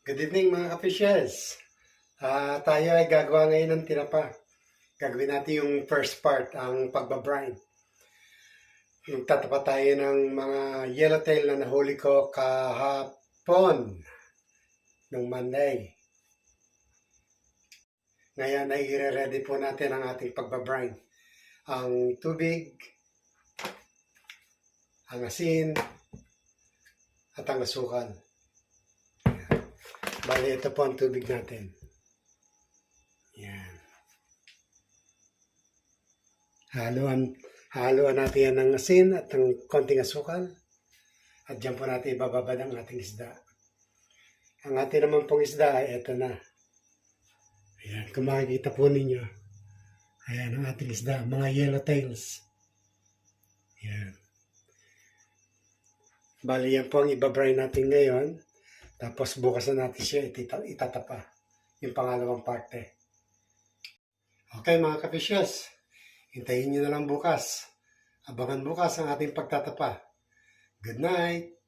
Good evening mga ka-fishes. Tayo ay gagawa ngayon ng tinapa. Gagawin natin yung first part, ang pagbabrine. Magtatapa tayo ng mga yellowtail na nahuli ko kahapon ng Monday. Ngayon ay i-ready po natin ang ating pagbabrine. Ang tubig, ang asin, at ang asukal. Bali, ito po ang tubig natin. Yan. Haluan natin yan ng asin at ng konting asukal. At dyan po natin ibababad ang ating isda. Ang ating naman pong isda ay ito na. Ayan, kung makikita po ninyo. Ayan ang ating isda, mga yellowtails. Ayan. Bali, yan po ang ibabrine natin ngayon. Tapos bukas na natin siya itatapa. Yung pangalawang parte. Okay mga ka-fishes. Hintayin nyo na lang bukas. Abangan bukas ang ating pagtatapa. Good night!